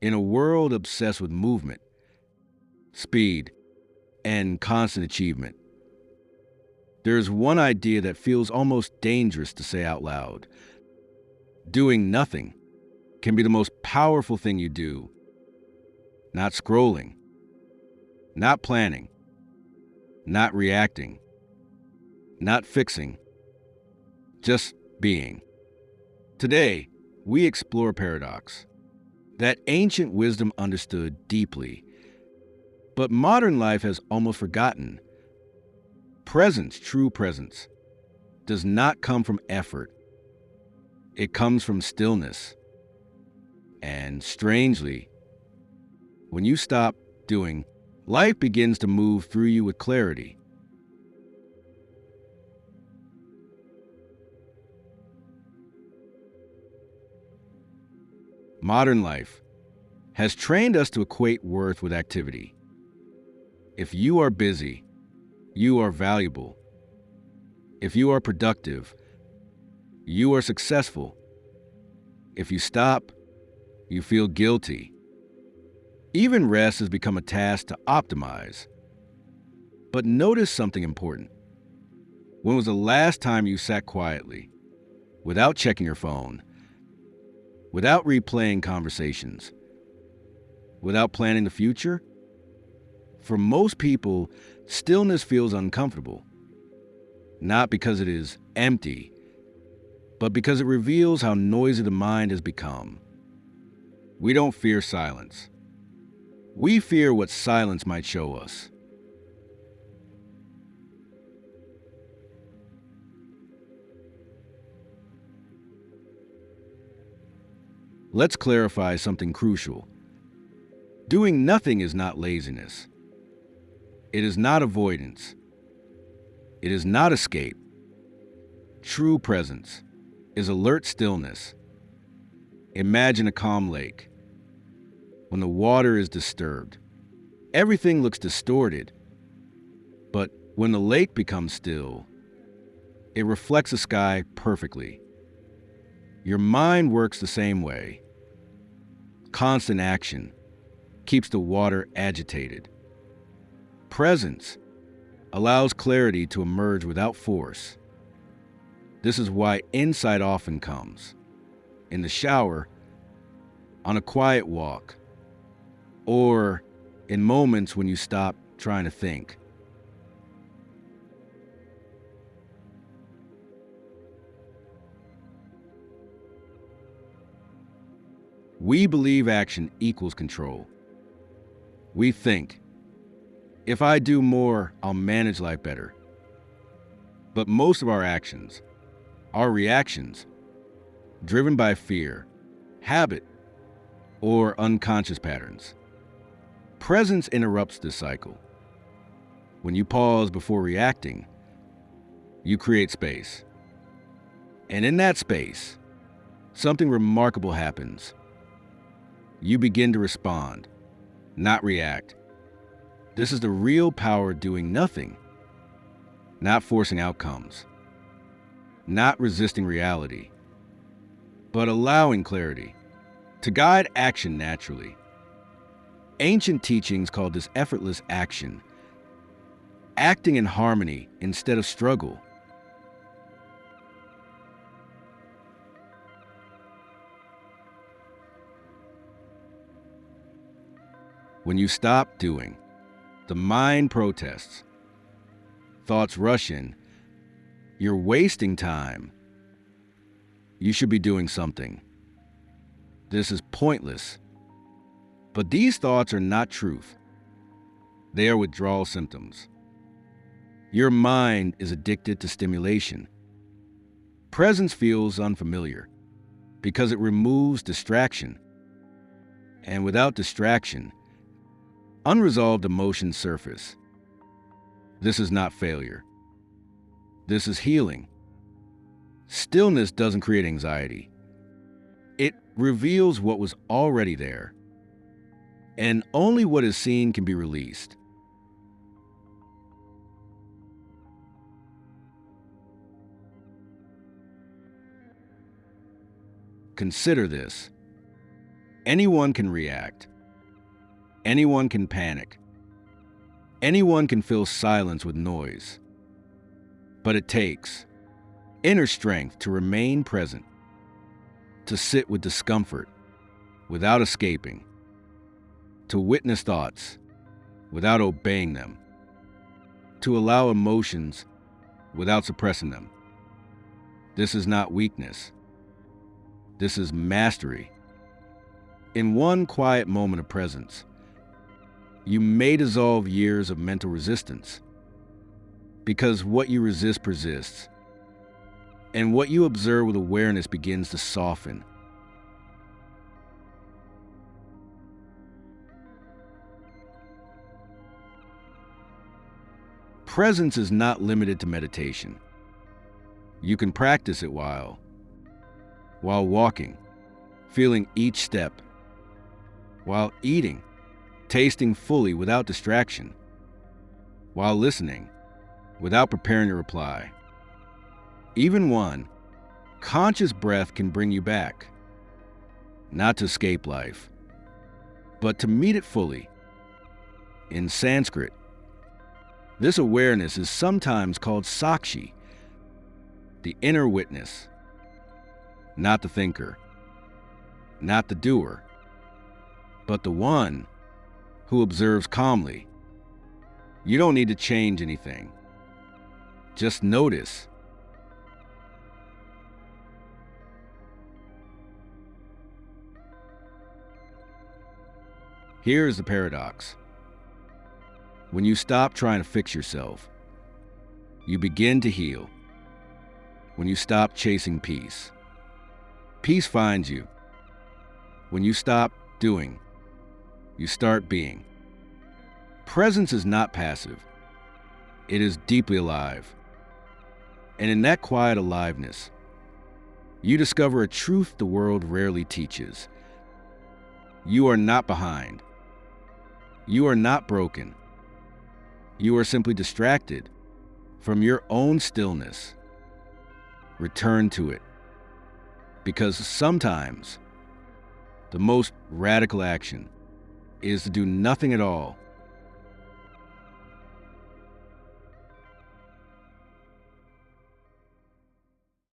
In a world obsessed with movement, speed, and constant achievement, there's one idea that feels almost dangerous to say out loud. Doing nothing can be the most powerful thing you do. Not scrolling, not planning, not reacting, not fixing, just being. Today, we explore paradox that ancient wisdom understood deeply, but modern life has almost forgotten. Presence, true presence, does not come from effort. It comes from stillness. And strangely, when you stop doing, life begins to move through you with clarity. Modern life has trained us to equate worth with activity. If you are busy, you are valuable. If you are productive, you are successful. If you stop, you feel guilty. Even rest has become a task to optimize. But notice something important. When was the last time you sat quietly, without checking your phone, without replaying conversations, without planning the future? For most people, stillness feels uncomfortable, not because it is empty, but because it reveals how noisy the mind has become. We don't fear silence. We fear what silence might show us. Let's clarify something crucial. Doing nothing is not laziness. It is not avoidance. It is not escape. True presence is alert stillness. Imagine a calm lake. When the water is disturbed, everything looks distorted. But when the lake becomes still, it reflects the sky perfectly. Your mind works the same way. Constant action keeps the water agitated. Presence allows clarity to emerge without force. This is why insight often comes in the shower, on a quiet walk, or in moments when you stop trying to think. We believe action equals control. We think, if I do more, I'll manage life better. But most of our actions are reactions driven by fear, habit, or unconscious patterns. Presence interrupts this cycle. When you pause before reacting, you create space. And in that space, something remarkable happens. You begin to respond, not react. This is the real power of doing nothing, not forcing outcomes, not resisting reality, but allowing clarity to guide action naturally. Ancient teachings called this effortless action, acting in harmony instead of struggle. When you stop doing, the mind protests. Thoughts rush in. You're wasting time. You should be doing something. This is pointless. But these thoughts are not truth. They are withdrawal symptoms. Your mind is addicted to stimulation. Presence feels unfamiliar because it removes distraction. And without distraction, unresolved emotions surface. This is not failure. This is healing. Stillness doesn't create anxiety. It reveals what was already there. And only what is seen can be released. Consider this. Anyone can react. Anyone can panic. Anyone can fill silence with noise. But it takes inner strength to remain present, to sit with discomfort without escaping, to witness thoughts without obeying them, to allow emotions without suppressing them. This is not weakness. This is mastery. In one quiet moment of presence, you may dissolve years of mental resistance, because what you resist persists, and what you observe with awareness begins to soften. Presence is not limited to meditation. You can practice it while walking, feeling each step, while eating, tasting fully without distraction, while listening, without preparing to reply. Even one conscious breath can bring you back, not to escape life, but to meet it fully. In Sanskrit, this awareness is sometimes called sakshi, the inner witness, not the thinker, not the doer, but the one who observes calmly. You don't need to change anything. Just notice. Here is the paradox. When you stop trying to fix yourself, you begin to heal. When you stop chasing peace, peace finds you. When you stop doing, you start being. Presence is not passive. It is deeply alive. And in that quiet aliveness, you discover a truth the world rarely teaches. You are not behind. You are not broken. You are simply distracted from your own stillness. Return to it. Because sometimes the most radical action is to do nothing at all